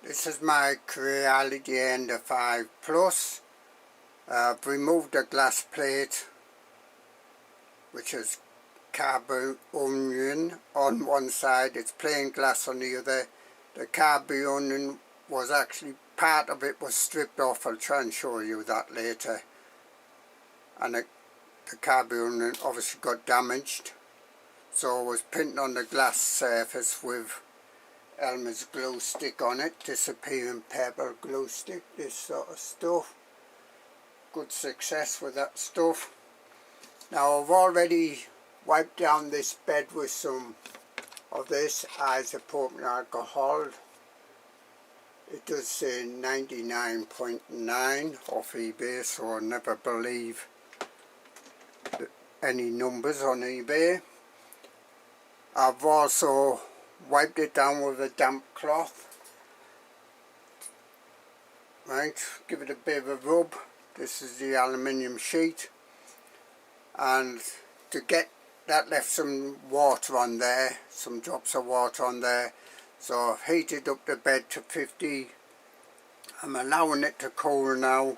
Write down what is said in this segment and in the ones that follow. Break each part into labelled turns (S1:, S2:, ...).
S1: This is my Creality Ender 5 Plus. I've removed the glass plate, which is Carborundum on one side, it's plain glass on the other. The Carborundum was actually, part of it was stripped off. I'll try and show you that later. And the Carborundum obviously got damaged, so I was painting on the glass surface with Elmer's glue stick on it, disappearing pebble glue stick, this sort of stuff. Good success with that stuff. Now I've already wiped down this bed with some of this isopropyl alcohol. It does say 99.9 off eBay, so I never believe any numbers on eBay. I've also wiped it down with a damp cloth. Right, give it a bit of a rub. This is the aluminium sheet, and to get that left some water on there, some drops of water on there, so I've heated up the bed to 50. I'm allowing it to cool now,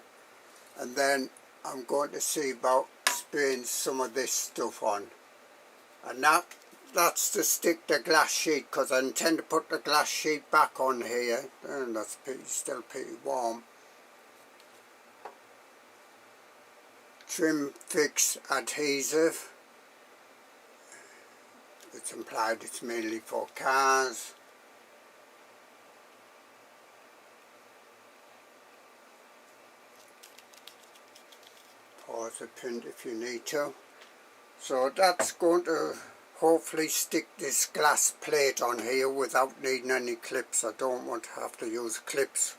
S1: and then I'm going to see about spraying some of this stuff on, and that's to stick the glass sheet, because I intend to put the glass sheet back on here, and that's still pretty warm. Trim fix adhesive. It's implied it's mainly for cars. Pause the print if you need to. So that's going to hopefully stick this glass plate on here without needing any clips. I don't want to have to use clips.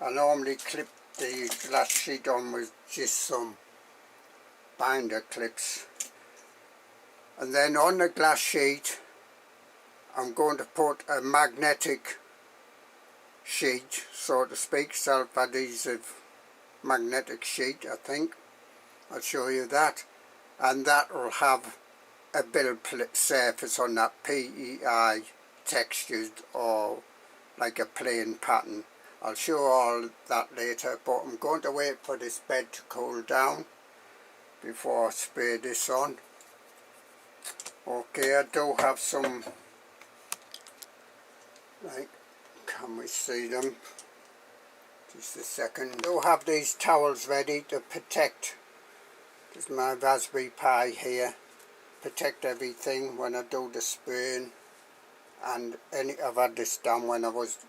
S1: I normally clip the glass sheet on with just some binder clips. And then on the glass sheet I'm going to put a magnetic sheet, so to speak, self-adhesive magnetic sheet, I think. I'll show you that. And that will have a build surface on that PEI textured, or like a plain pattern. I'll show all that later, but I'm going to wait for this bed to cool down before I spray this on. Okay, I do have some, right, can we see them? Just a second. I do have these towels ready to protect. This is my Raspberry Pi here. Protect everything when I do the spraying, and I've had this done when I was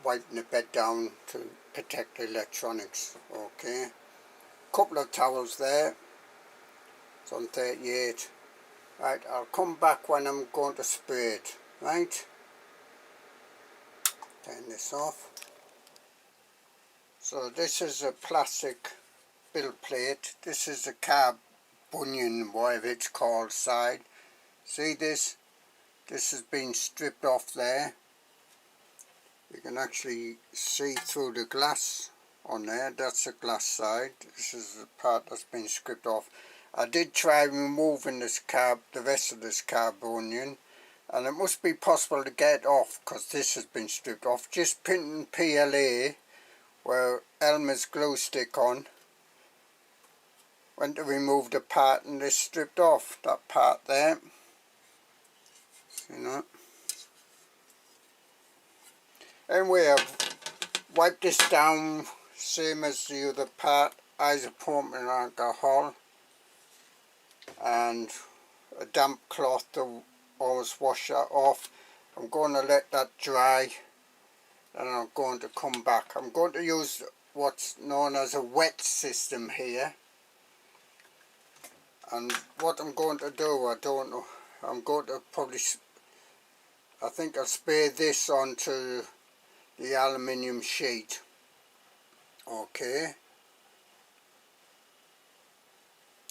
S1: wiping the bed down to protect the electronics. Okay, couple of towels there. It's on 38. Right, I'll come back when I'm going to spray it. Right, turn this off. So this is a plastic build plate. This is the Carborundum, whatever it's called, side. See this? This has been stripped off there. You can actually see through the glass on there. That's the glass side. This is the part that's been stripped off. I did try removing this the rest of this Carborundum, and it must be possible to get it off because this has been stripped off. Just pinning PLA where Elmer's glue stick on, went to remove the part and this stripped off that part there. See that? Anyway, I've wiped this down same as the other part, isopropyl alcohol and a damp cloth to always wash that off. I'm going to let that dry, and I'm going to come back. I'm going to use what's known as a wet system here, and what I'm going to do, I don't know, I'm going to probably, I think I'll spray this onto the aluminium sheet. Okay,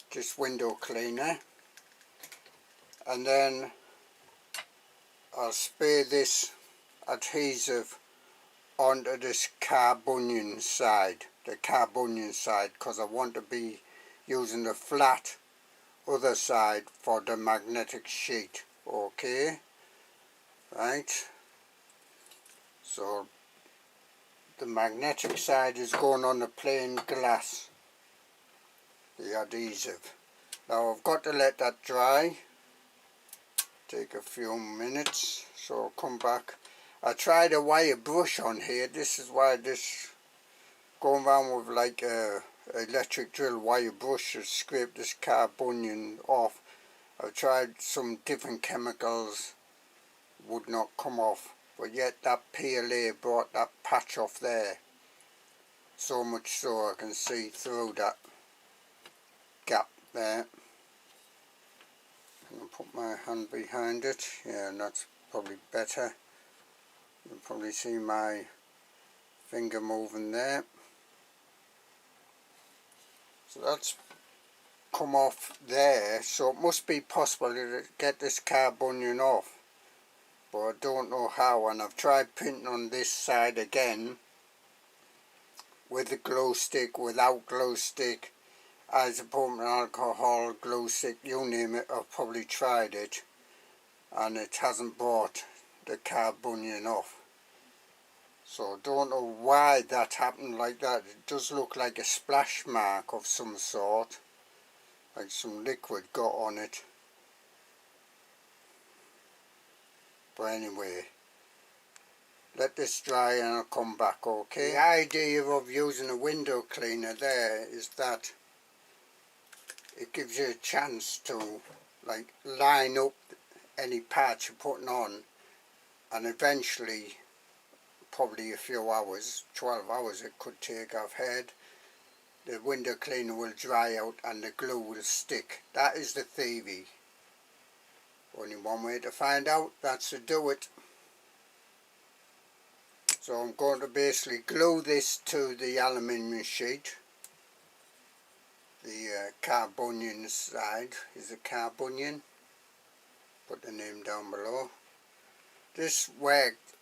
S1: just window cleaner, and then I'll spray this adhesive onto this Carborundum side, because I want to be using the flat other side for the magnetic sheet. Okay, right, so the magnetic side is going on the plain glass, the adhesive. Now I've got to let that dry, take a few minutes, so I'll come back. I tried a wire brush on here. This is why this, going around with like a electric drill wire brush to scrape this Carborundum off. I've tried some different chemicals, would not come off, but yet that PLA brought that patch off there, so much so I can see through that gap there. I'm going to put my hand behind it, yeah, and that's probably better. You can probably see my finger moving there. So that's come off there, so it must be possible to get this Carborundum off, but I don't know how. And I've tried printing on this side again with a glow stick, without glow stick, isopropyl alcohol, glow stick, you name it. I've probably tried it and it hasn't brought the Carborundum off. So I don't know why that happened like that. It does look like a splash mark of some sort, like some liquid got on it. But anyway, let this dry and I'll come back, okay? The idea of using a window cleaner there is that it gives you a chance to like line up any parts you're putting on, and eventually, probably a few hours, 12 hours it could take, I've heard, the window cleaner will dry out and the glue will stick. That is the theory. Only one way to find out, that's to do it. So I'm going to basically glue this to the aluminium sheet. The Carborundum side is a Carborundum. Put the name down below. This worked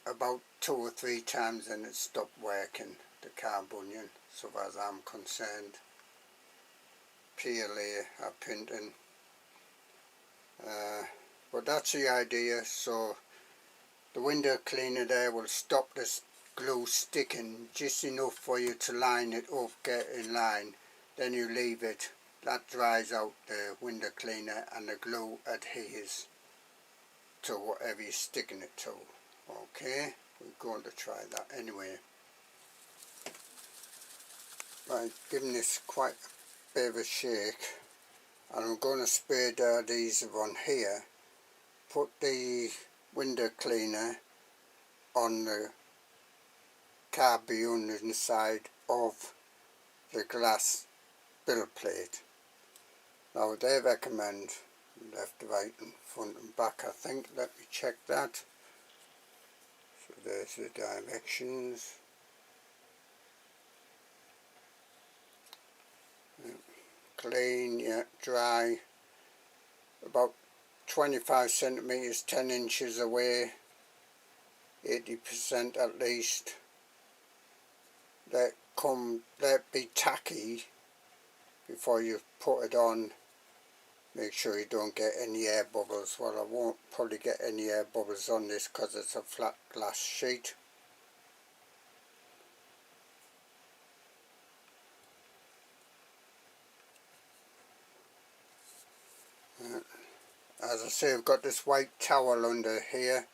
S1: about 2 or 3 times and it stopped working, the Carborundum, so far as I'm concerned. PLA are printing. But that's the idea. So the window cleaner there will stop this glue sticking just enough for you to line it up, get in line. Then you leave it, that dries out the window cleaner and the glue adheres to whatever you're sticking it to. Okay, we're going to try that anyway. Right, giving this quite a bit of a shake, and I'm going to spray the adhesive on here, put the window cleaner on the Carborundum side of the glass build plate. Now they recommend left, right and front and back, I think. Let me check that. So there's the directions. Clean, yeah, dry, about 25 centimeters, 10 inches away, 80% at least. Let it be tacky before you put it on. Make sure you don't get any air bubbles. Well, I won't probably get any air bubbles on this because it's a flat glass sheet. As I say, I've got this white towel under here.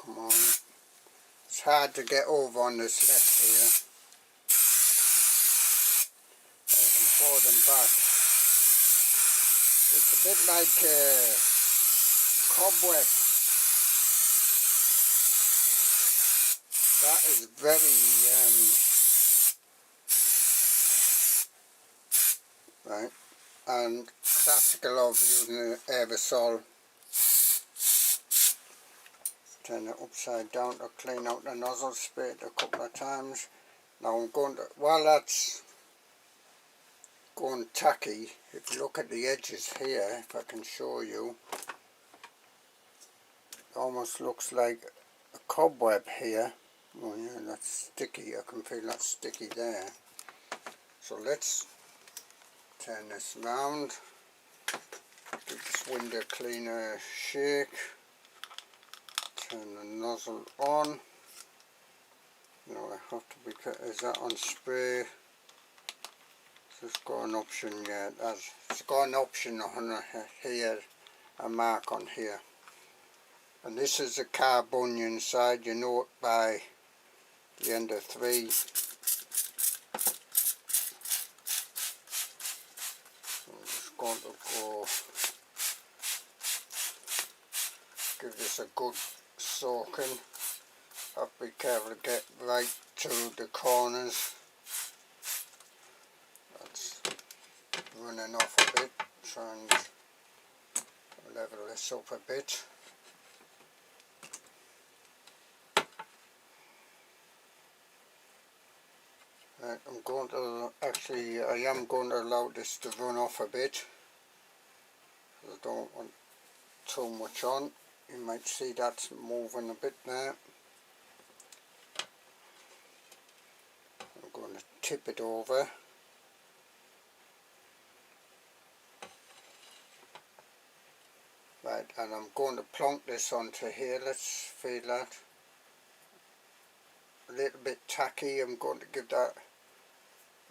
S1: Come on. It's hard to get over on this left here. And pour them back. It's a bit like cobweb. That is very right, and classical of using an aerosol. Turn it upside down to clean out the nozzle, spray it a couple of times. Now I'm going to, while that's going tacky, if you look at the edges here, if I can show you, it almost looks like a cobweb here. Oh yeah, that's sticky. I can feel that sticky there. So let's turn this round, give this window cleaner a shake, turn the nozzle on. Now I have to be, is that on spray? It's got an option, yeah, it's got an option on here, a mark on here. And this is the Carborundum side, you know it by the end of 3. So I'm just going to go give this a good soaking. Have to be careful to get right to the corners. That's running off a bit. Try and level this up a bit. Right, I'm going to actually, I am going to allow this to run off a bit. I don't want too much on. You might see that's moving a bit there. I'm going to tip it over. Right, and I'm going to plonk this onto here. Let's feel that. A little bit tacky. I'm going to give that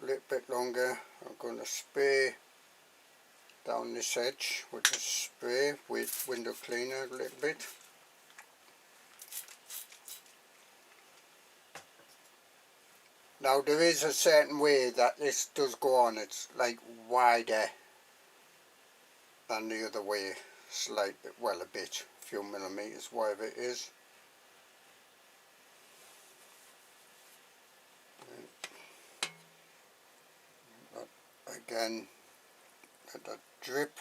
S1: a little bit longer. I'm going to spray down this edge with the spray with window cleaner a little bit. Now there is a certain way that this does go on. It's like wider than the other way, slightly, well a bit, a few millimeters, whatever it is. Again, let that drip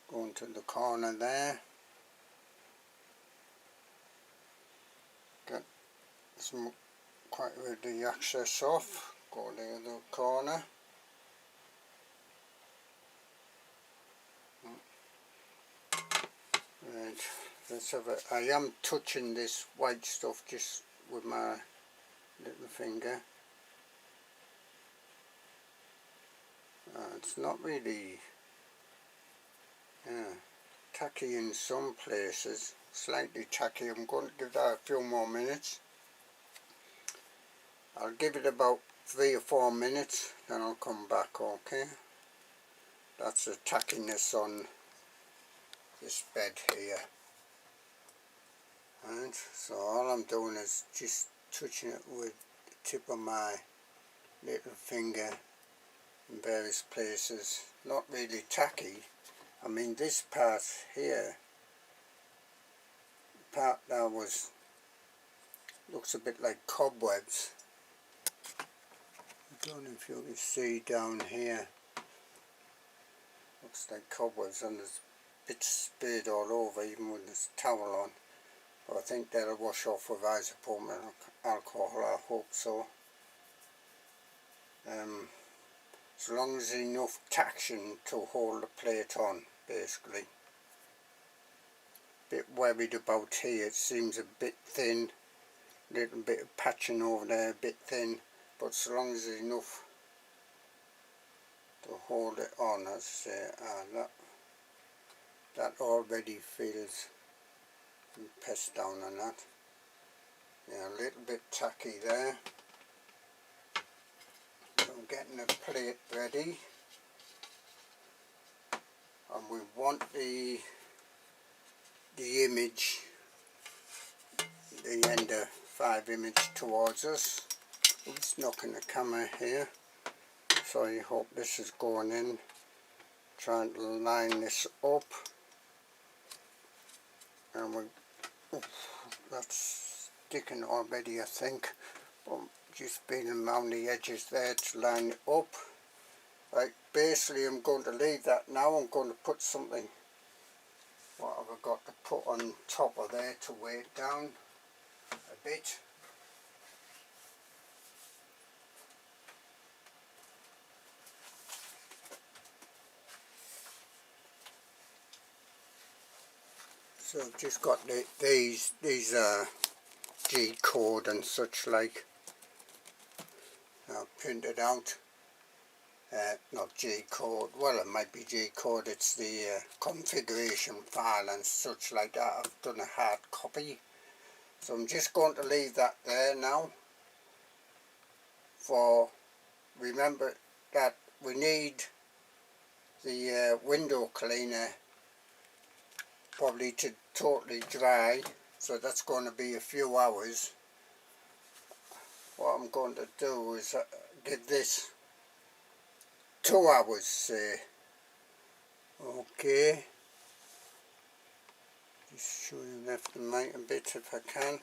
S1: going to the corner there. Get some quite rid of the excess off. Go to the other corner. Right, let's have a. I am touching this white stuff just with my little finger. It's not really tacky in some places, slightly tacky. I'm going to give that a few more minutes. I'll give it about 3 or 4 minutes, then I'll come back, okay? That's the tackiness on this bed here. Right, so all I'm doing is just touching it with the tip of my little finger in various places. Not really tacky. I mean, this part here, the part that looks a bit like cobwebs. I don't know if you can see down here. Looks like cobwebs, and there's bits sprayed all over, even with this towel on. But I think that'll wash off with isopropyl alcohol, I hope so. As long as there's enough traction to hold the plate on, basically. Bit worried about here, it seems a bit thin. Little bit of patching over there, a bit thin. But so long as there's enough to hold it on, as I say, that already feels pressed down on that. Yeah, a little bit tacky there. I'm getting the plate ready, and we want the image, the Ender 5 image towards us. Oops, knocking the camera here. So I hope this is going in. Trying to line this up, and that's sticking already, I think. But just feeling around the edges there to line it up. Right, basically I'm going to leave that now. I'm going to put something, what have I got to put on top of there to weigh it down a bit. So I've just got these G code and such like. I've printed out. Not G code, well it might be G code, it's the configuration file and such like that. I've done a hard copy, so I'm just going to leave that there now. For remember that we need the window cleaner probably to totally dry, so that's going to be a few hours. What I'm going to do is give this 2 hours, say. Okay, just show you left and right a bit if I can.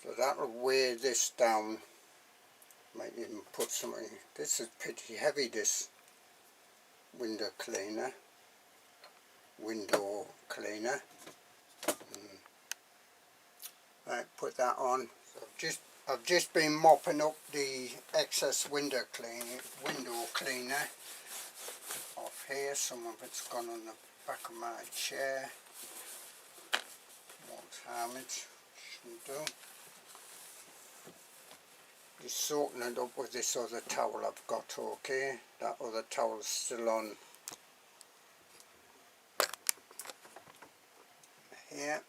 S1: So that'll weigh this down. Might even put something. This is pretty heavy, this window cleaner. Right, put that on. So I've just been mopping up the excess window cleaner off here. Some of it's gone on the back of my chair. Won't harm it, shouldn't do. Just soaking it up with this other towel I've got, okay? That other towel's still on here.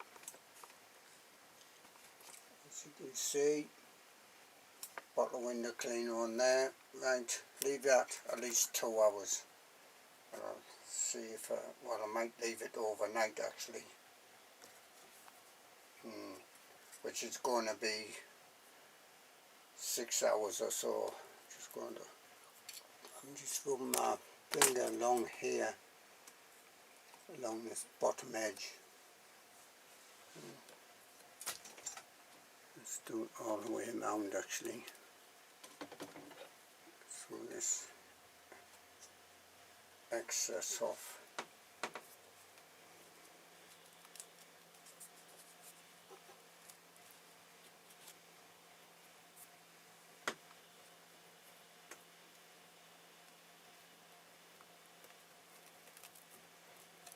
S1: As you can see, bottle window cleaner on there. Right, leave that at least 2 hours. And I'll see if well, I might leave it overnight actually. Which is going to be 6 hours or so. I'm just rubbing my finger along here, along this bottom edge. Let's do it all the way around actually. So this excess off.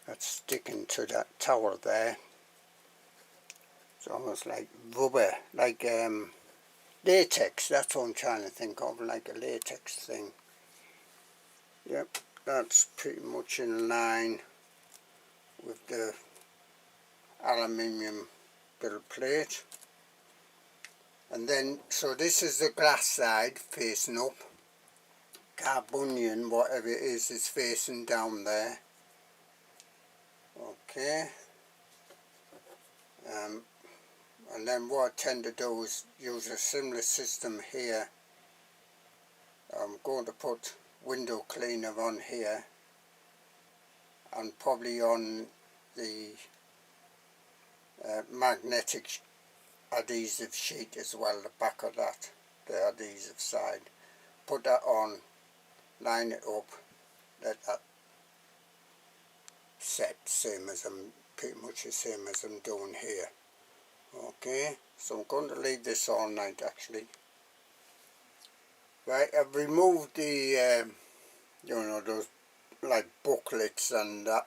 S1: That's sticking to that towel there. It's almost like rubber, like latex, that's what I'm trying to think of, like a latex thing. Yep, that's pretty much in line with the aluminium build plate. And then, so this is the glass side facing up. Carborundum, whatever it is facing down there. Okay. And then what I tend to do is use a similar system here. I'm going to put window cleaner on here and probably on the magnetic adhesive sheet as well, the back of that, the adhesive side. Put that on, line it up, let that set, pretty much the same as I'm doing here. Okay, so I'm going to leave this all night actually. Right, I've removed the you know, those like booklets and that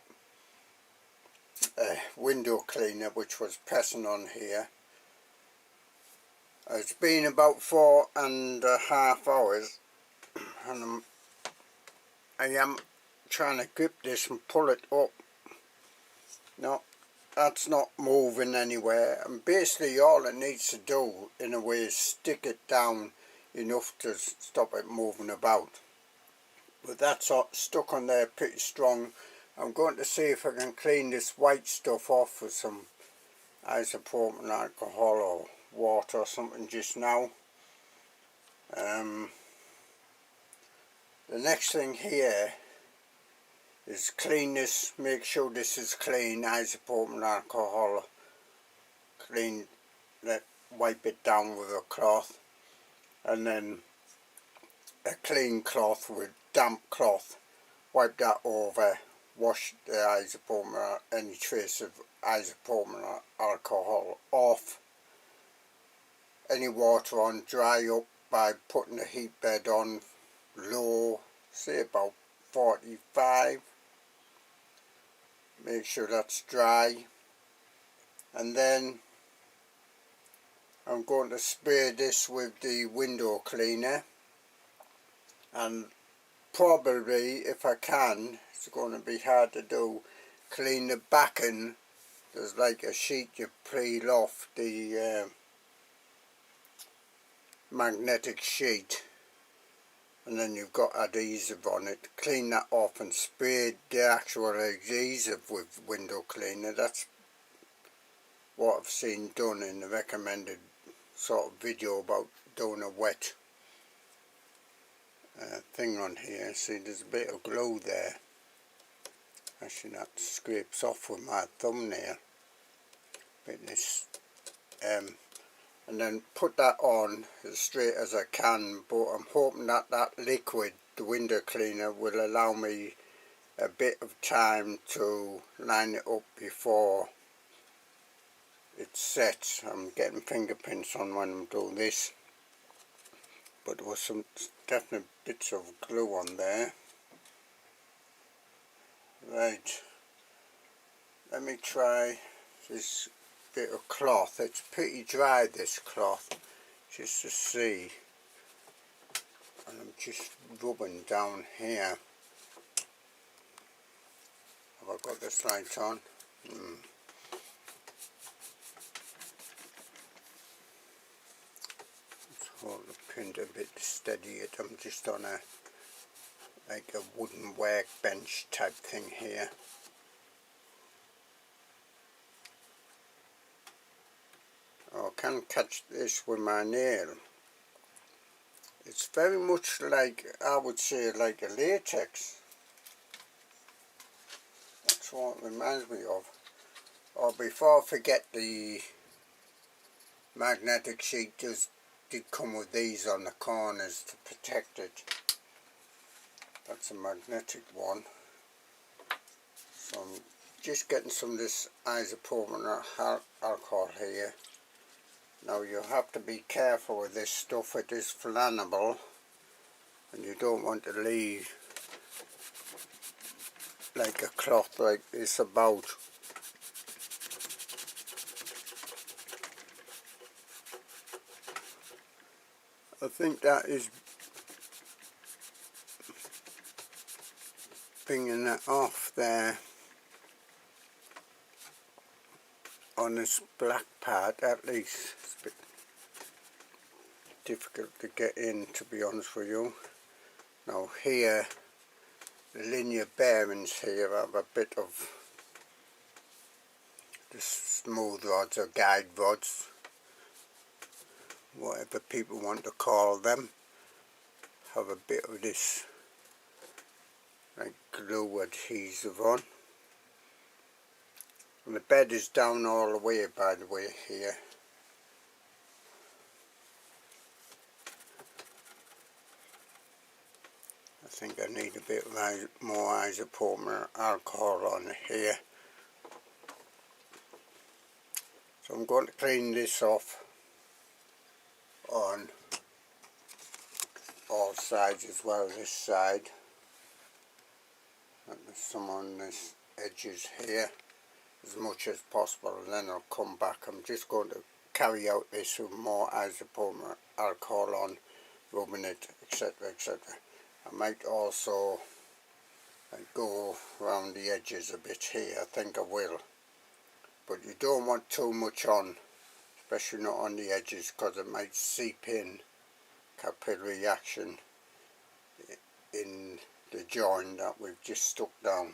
S1: window cleaner which was pressing on here. It's been about 4.5 hours and I am trying to grip this and pull it up. No, that's not moving anywhere, and basically all it needs to do in a way is stick it down enough to stop it moving about. But that's stuck on there pretty strong. I'm going to see if I can clean this white stuff off with some isopropyl alcohol or water or something just now. The next thing here is clean this, make sure this is clean, isopropyl alcohol, clean, wipe it down with a cloth, and then a clean cloth with damp cloth, wipe that over, wash the isopropyl, any trace of isopropyl alcohol off, any water on, dry up by putting the heat bed on low, say about 45. Make sure that's dry, and then I'm going to spray this with the window cleaner, and probably, if I can, it's going to be hard to do, clean the backing. There's like a sheet you peel off, the magnetic sheet, and then you've got adhesive on it. Clean that off and spray the actual adhesive with window cleaner. That's what I've seen done in the recommended sort of video about doing a wet thing on here. See, there's a bit of glue there. Actually, that scrapes off with my thumbnail. Bit this, and then put that on as straight as I can, but I'm hoping that that liquid, the window cleaner, will allow me a bit of time to line it up before it's set. I'm getting fingerprints on when I'm doing this, but there was some definite bits of glue on there. Right, let me try this bit of cloth. It's pretty dry, this cloth, just to see, and I'm just rubbing down here. Have I got this light on? Let's hold the print a bit to steady it. I'm just on a like a wooden workbench type thing here. I can catch this with my nail. It's very much like, I would say, like a latex. That's what it reminds me of. Or before I forget, the magnetic sheet did come with these on the corners to protect it. That's a magnetic one. So I'm just getting some of this isopropyl alcohol here. Now you have to be careful with this stuff. It is flammable, and you don't want to leave like a cloth like this about. I think that is bringing that off there on this black part. At least it's a bit difficult to get in, to be honest with you. Now here, the linear bearings here have a bit of the smooth rods or guide rods, whatever people want to call them, have a bit of this like glue adhesive on. And the bed is down all the way, by the way, here. I think I need a bit of more isopropyl alcohol on here. So I'm going to clean this off on all sides as well as this side. And there's some on this edges here as much as possible, and then I'll come back. I'm just going to carry out this with more isopropyl alcohol on, rubbing it, etc, etc. I might also go around the edges a bit here. I think I will, but you don't want too much on, especially not on the edges, because it might seep in, capillary action in the joint that we've just stuck down.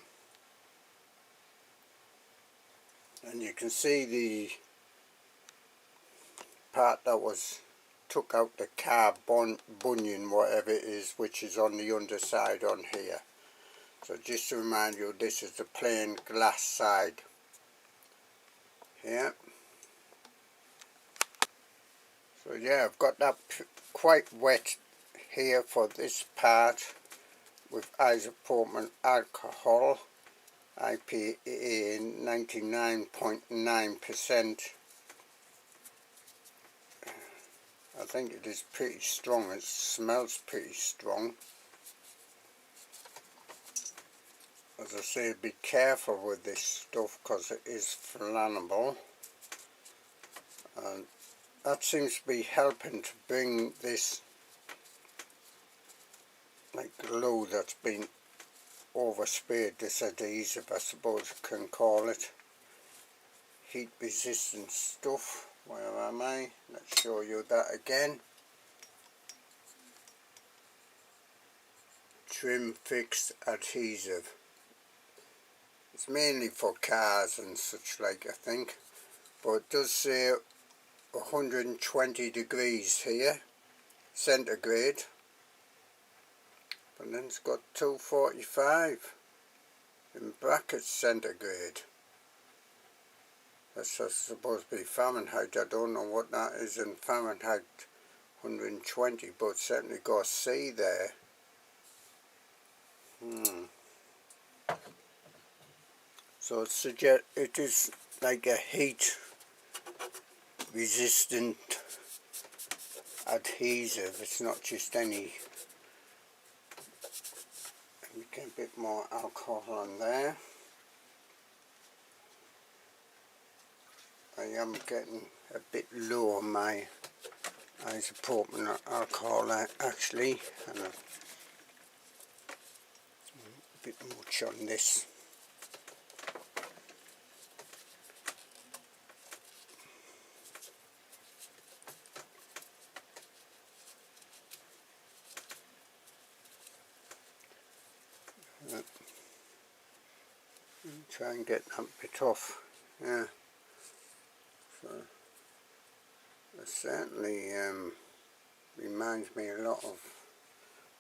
S1: And you can see the part that was took out, the Carborundum, whatever it is, which is on the underside on here. So just to remind you, this is the plain glass side here. So yeah, I've got that quite wet here for this part with isopropyl alcohol, PEI 99.9%. I think it is pretty strong. It smells pretty strong. As I say, be careful with this stuff because it is flammable, and that seems to be helping to bring this like glue that's been oversprayed, this adhesive I suppose you can call it, heat resistant stuff. Where am I? Let's show you that again. Trim fixed adhesive. It's mainly for cars and such like, I think, but it does say 120 degrees here centigrade, but then it's got 245 in brackets centigrade. That's supposed to be Fahrenheit. I don't know what that is in Fahrenheit, 120, but certainly got C there. So it is like a heat resistant adhesive. It's not just any. Let me get a bit more alcohol on there. I am getting a bit low on my isopropyl alcohol actually, and a bit much on this. Try and get that bit off. Yeah. So it certainly reminds me a lot of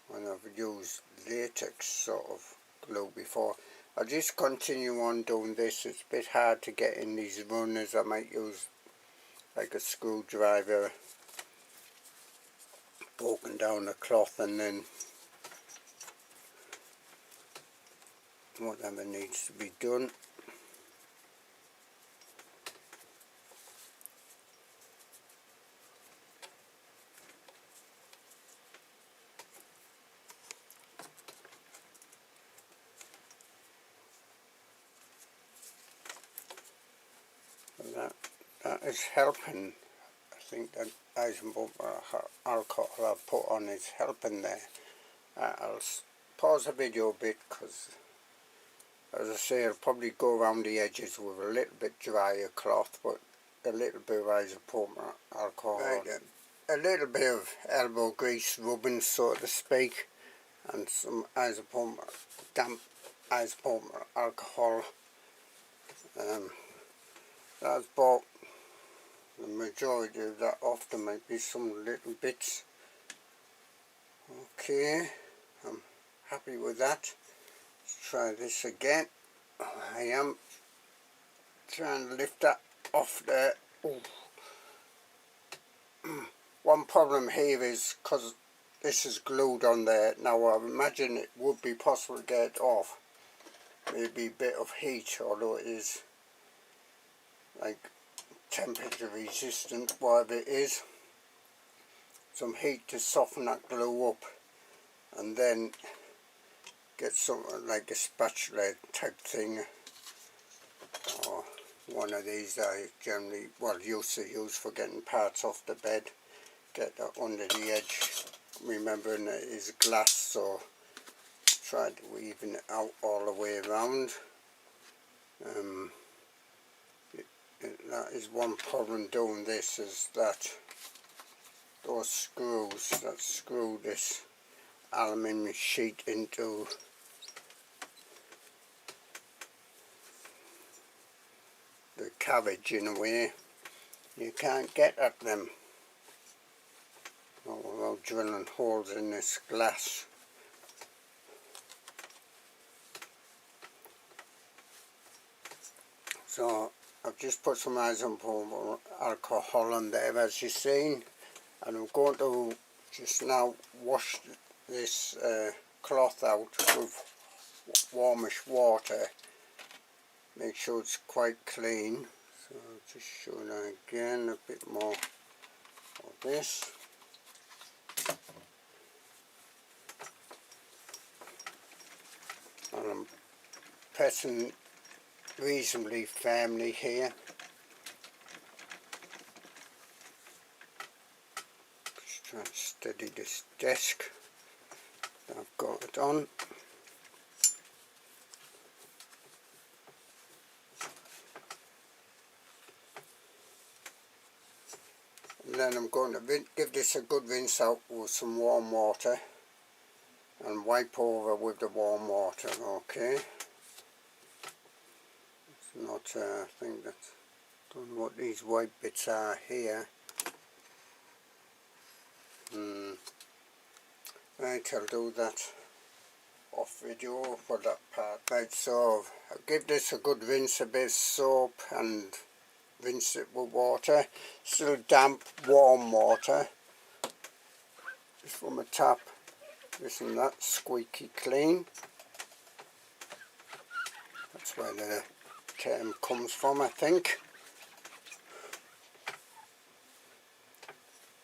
S1: when I've used latex sort of glue before. I'll just continue on doing this. It's a bit hard to get in these runners. I might use like a screwdriver, broken down the cloth, and then whatever needs to be done. That is helping. I think that alcohol I put on is helping there. I'll pause the video a bit because, as I say, I'll probably go around the edges with a little bit drier cloth, but a little bit of isopropyl alcohol. Right, a little bit of elbow grease rubbing, so to speak, and some damp isopropyl alcohol. That's about the majority of that off. There might be some little bits. Okay, I'm happy with that. Let's try this again. I am trying to lift that off there. One problem here is because this is glued on there. Now I imagine it would be possible to get it off. Maybe a bit of heat, although it is like temperature resistant, whatever it is. Some heat to soften that glue up, and then get something like a spatula type thing, or one of these I generally used to use for getting parts off the bed. Get that under the edge, remembering that it is glass, so try to even it out all the way around. That is one problem doing this, is that those screws that screw this aluminium sheet into the cabbage in a way, you can't get at them without drilling holes in this glass. So I've just put some isopropyl alcohol on there, as you've seen, and I'm going to just now wash this cloth out with warmish water, make sure it's quite clean. So I'll just show that again, a bit more of this. pressing reasonably firmly here. Just trying to steady this desk. I've got it on. And then I'm going to give this a good rinse out with some warm water and wipe over with the warm water, okay? It's not, I think that, don't know what these white bits are here. Right, I'll do that off video for that part. Right, so I'll give this a good rinse, a bit of soap and rinse it with water. Still damp, warm water. Just from a tap. Isn't that squeaky clean? That's where the term comes from, I think.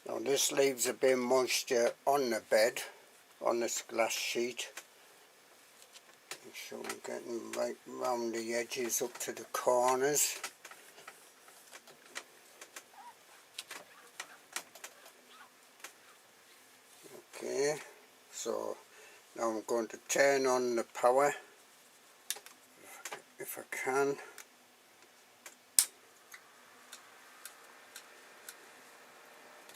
S1: Now this leaves a bit of moisture on the bed, on this glass sheet. Make sure we're getting right round the edges up to the corners. Okay, so now I'm going to turn on the power if I can.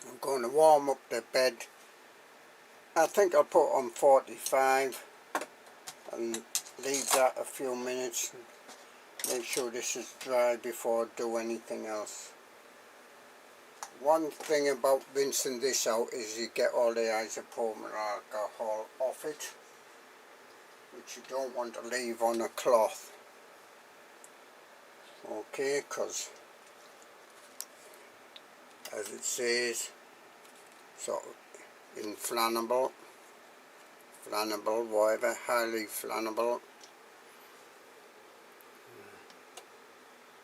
S1: I'm going to warm up the bed. I think I'll put on 45 and leave that a few minutes. Make sure this is dry before I do anything else. One thing about rinsing this out is you get all the isopropyl alcohol off it, which you don't want to leave on a cloth. Okay, because as it says, sort of inflammable, whatever, highly flammable.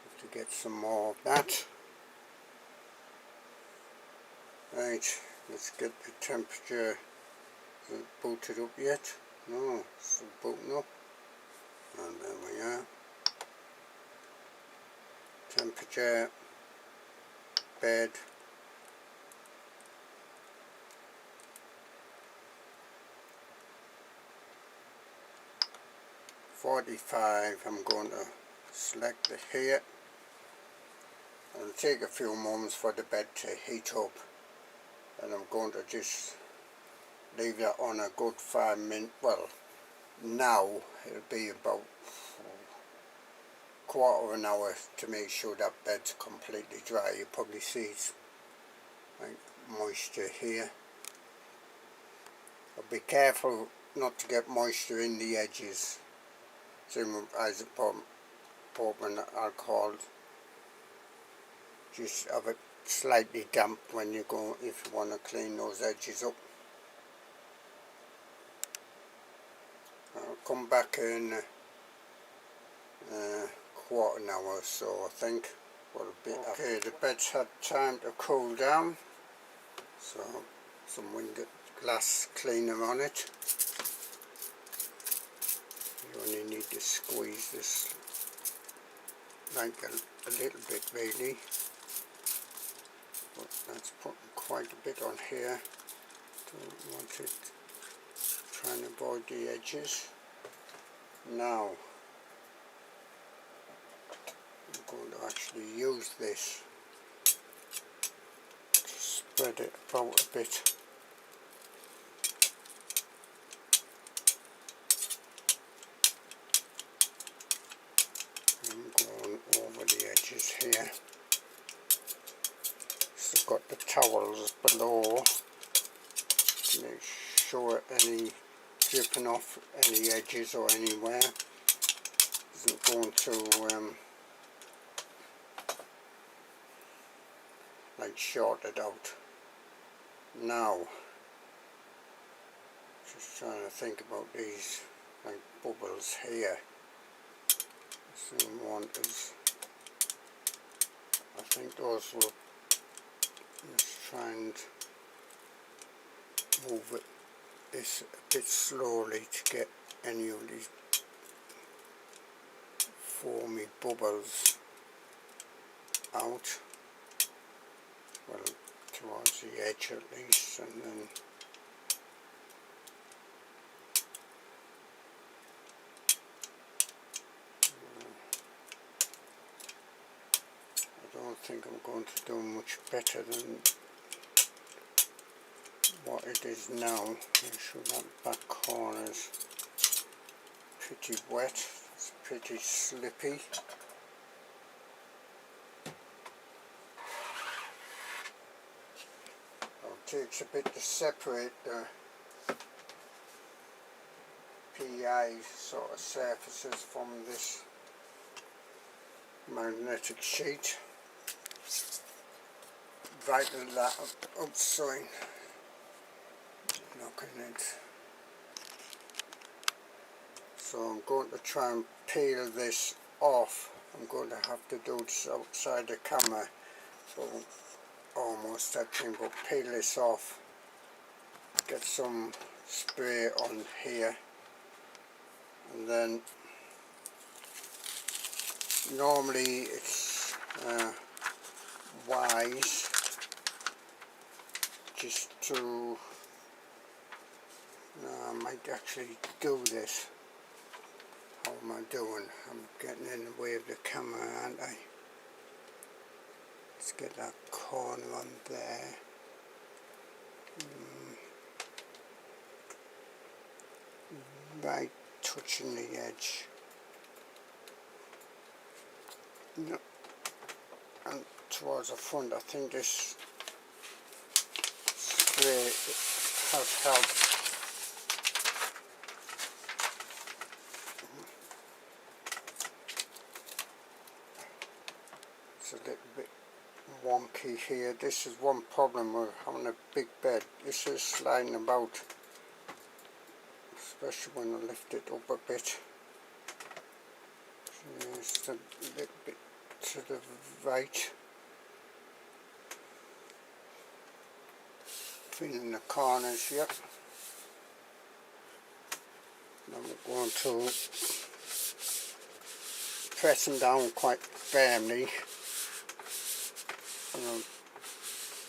S1: Have to get some more of that. Right, let's get the temperature. Is it booted up yet? No, it's still booting up. And there we are. Temperature, bed. .45, I'm going to select it here. It'll take a few moments for the bed to heat up. And I'm going to just leave that on a good 5 minutes. Well, now it'll be about quarter of an hour to make sure that bed's completely dry. You probably see like moisture here. But be careful not to get moisture in the edges. Same with isopropyl alcohol. Just have it slightly damp when you go, if you want to clean those edges up. I'll come back in quarter an hour or so, I think. Okay, the bed's had time to cool down, so some window glass cleaner on it. You only need to squeeze this like a little bit really. But that's putting quite a bit on here. Don't want it. Try and avoid the edges. Now I'm going to actually use this to spread it about a bit. I'm going over the edges here. I've got the towels below to make sure any dripping off any edges or anywhere isn't going to like short it out. Now, just trying to think about these like bubbles here. The same one is, I think those will. Let's try and move this a bit slowly to get any of these foamy bubbles out, well, towards the edge at least, and then I don't think I'm going to do much better than what it is now. Make sure that back corner's pretty wet, it's pretty slippy. It takes a bit to separate the PEI sort of surfaces from this magnetic sheet. Vital that outside, knocking it. So I'm going to try and peel this off. I'm going to have to do this outside the camera, so almost that thing, but peel this off, get some spray on here, and then normally it's wise just to, I might actually do this. How am I doing? I'm getting in the way of the camera, aren't I? Let's get that corner on there. Right, touching the edge. No. And towards the front, I think this spray has helped. It's a little bit wonky here. This is one problem with having a big bed. This is sliding about, especially when I lift it up a bit. Just a little bit to the right. Feeling the corners here. Now we're going to press them down quite firmly, and I'm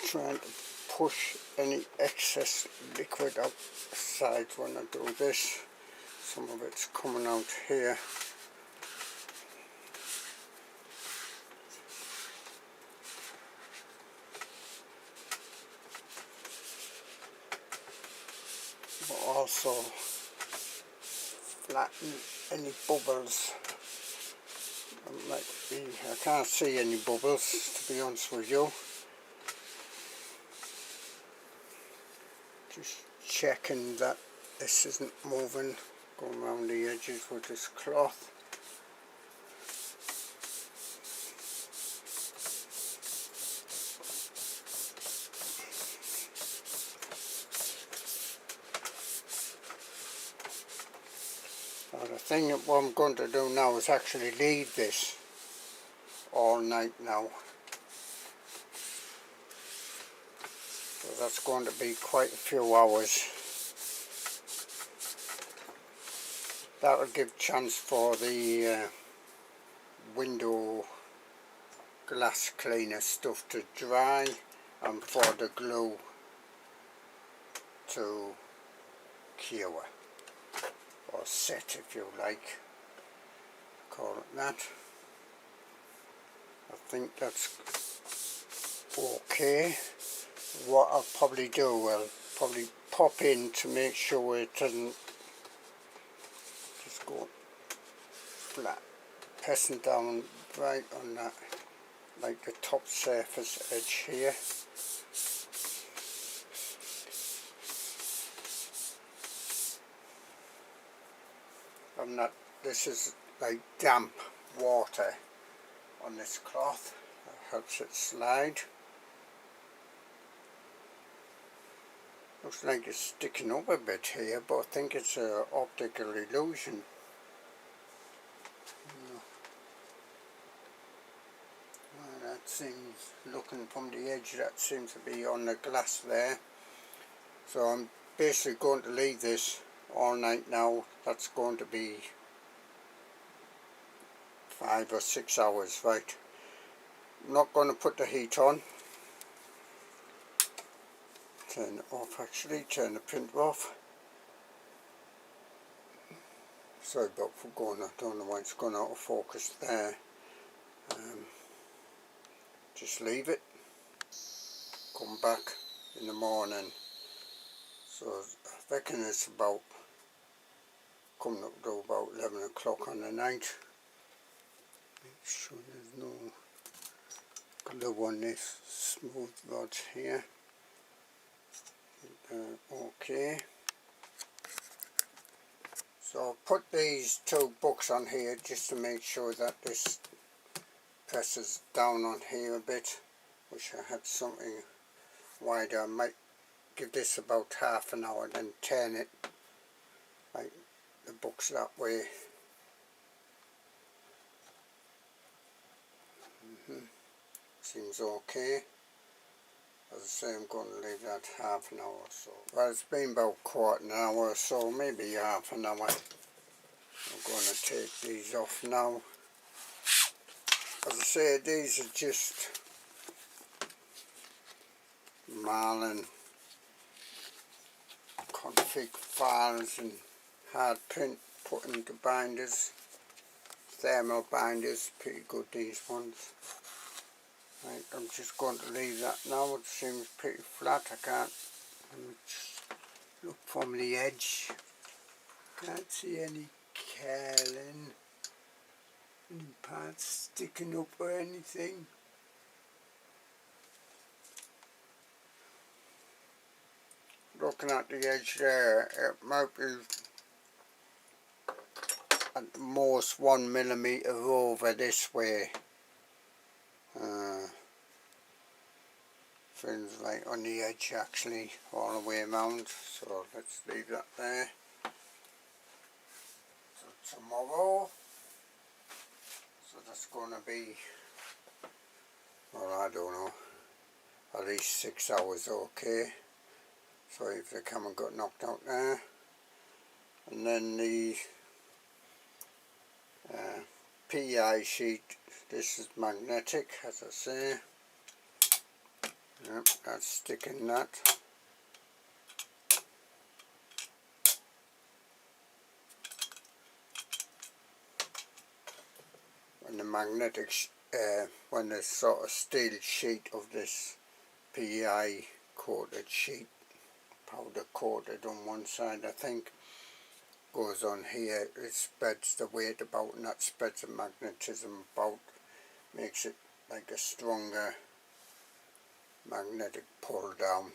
S1: trying to push any excess liquid outside when I do this. Some of it's coming out here. But also flatten any bubbles. I can't see any bubbles, to be honest with you. Just checking that this isn't moving, going around the edges with this cloth. Now the thing that what I'm going to do now is actually leave this all night now. So that's going to be quite a few hours. That will give chance for the window glass cleaner stuff to dry, and for the glue to cure, or set if you like, call it that. I think that's okay. What I'll probably do, I'll probably pop in to make sure it doesn't just go flat, pressing down right on that, like the top surface edge here. I'm not, this is like damp water on this cloth, that helps it slide. Looks like it's sticking up a bit here, but I think it's an optical illusion. Well, that seems, looking from the edge, that seems to be on the glass there. So I'm basically going to leave this all night now. That's going to be 5 or 6 hours. Right, I'm not going to put the heat on. Turn it off actually, turn the printer off. Sorry about for going, I don't know why it's gone out of focus there. Just leave it, come back in the morning. So I reckon it's about coming up to about 11 o'clock on the night. Make sure there's no glue on this smooth rods here. Okay. So I'll put these 2 books on here just to make sure that this presses down on here a bit. Wish I had something wider. I might give this about half an hour, then turn it like the books that way. Seems okay. As I say, I'm going to leave that half an hour or so. Well, it's been about quarter an hour or so, maybe half an hour. I'm going to take these off now. As I say, these are just Marlin config files and hard print put into binders, thermal binders, pretty good these ones. Right, I'm just going to leave that now. It seems pretty flat. I can't just look from the edge. Can't see any curling, any parts sticking up or anything. Looking at the edge there, it might be at the most 1 millimeter over this way. Feels like on the edge actually, all the way around. So let's leave that there. So tomorrow, so that's going to be, well, I don't know, at least 6 hours. Okay. Sorry if the camera got knocked out there. And then the PEI sheet, this is magnetic, as I say. Yep, that's sticking that. When the magnetic, when the sort of steel sheet of this PEI coated sheet, powder coated on one side, I think, goes on here, it spreads the weight about, and that spreads the magnetism about, makes it like a stronger magnetic pull down.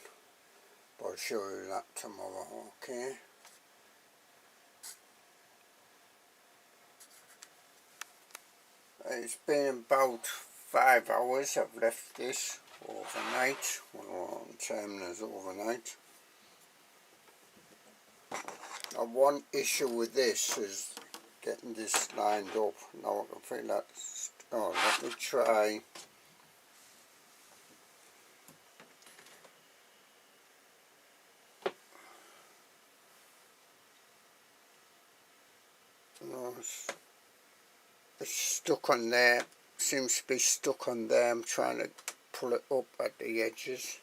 S1: But I'll show you that tomorrow. Okay. It's been about 5 hours I've left this overnight. Well, I'm terming as overnight. Now, one issue with this is getting this lined up. Now I can feel that. Oh, let me try. No, it's stuck on there. Seems to be stuck on there. I'm trying to pull it up at the edges.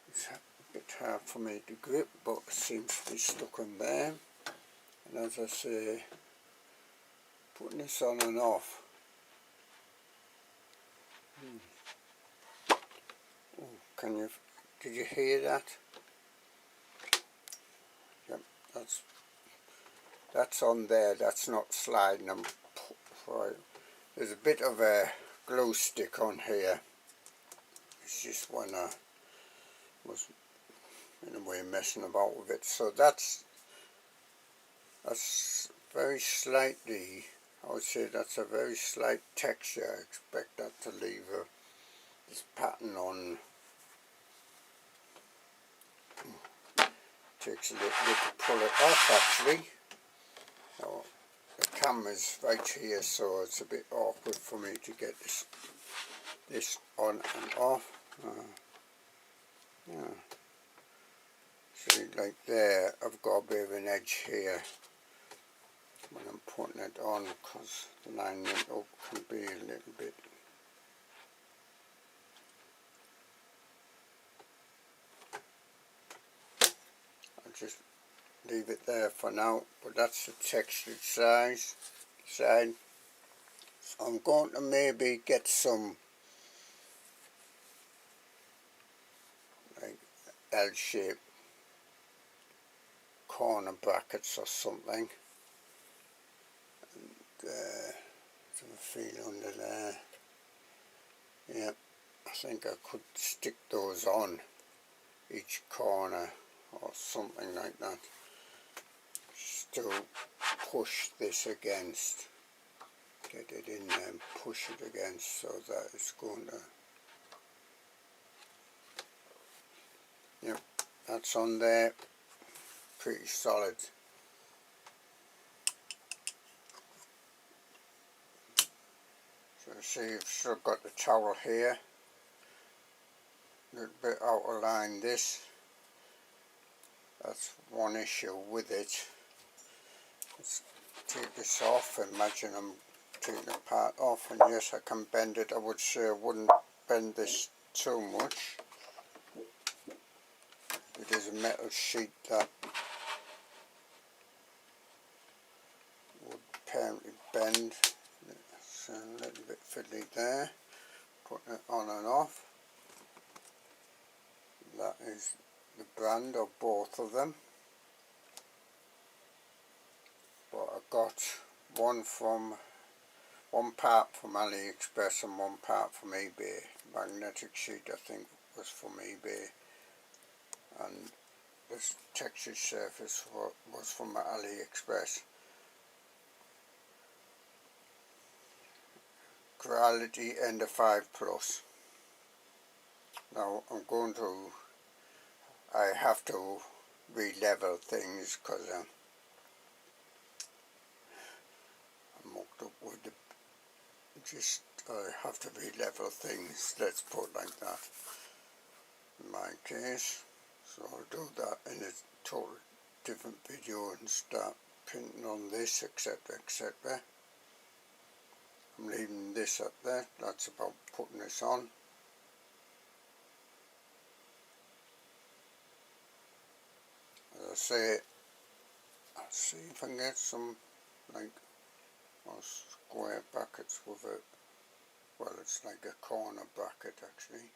S1: It's a bit hard for me to grip, but it seems to be stuck on there. And as I say, putting this on and off. Oh, did you hear that? Yep, that's on there, that's not sliding. Right. There's a bit of a glue stick on here. It's just when I was in a way messing about with it. So that's very slightly, I would say that's a very slight texture. I expect that to leave this pattern on. Takes a little bit to pull it off actually. Now, the camera's right here, so it's a bit awkward for me to get this on and off. Yeah. See, like there, I've got a bit of an edge here. when I'm putting it on, because lining it up can be a little bit. I'll just leave it there for now, but that's the textured side. So I'm going to maybe get some like L-shaped corner brackets or something. And have a feel under there. Yeah, I think I could stick those on each corner or something like that, just to push this against, get it in there and push it against, so that it's going to, yep, that's on there, pretty solid. So see, I've still got the towel here, a little bit out of line this. That's one issue with it. Let's take this off. Imagine I'm taking the part off, and yes, I can bend it. I would say I wouldn't bend this too much. It is a metal sheet that would apparently bend. It's a little bit fiddly there. Putting it on and off. That is the brand of both of them. But I got one part from AliExpress and one part from eBay. Magnetic sheet, I think, was from eBay, and this textured surface was from AliExpress. Creality Ender 5 Plus. Now I have to re-level things because I'm mucked up with the, I have to re-level things, let's put it like that, in my case. So I'll do that in a total different video and start printing on this, etc, etc. I'm leaving this up there. That's about putting this on. As I say, I'll see if I can get some like square brackets with it. Well, it's like a corner bracket actually.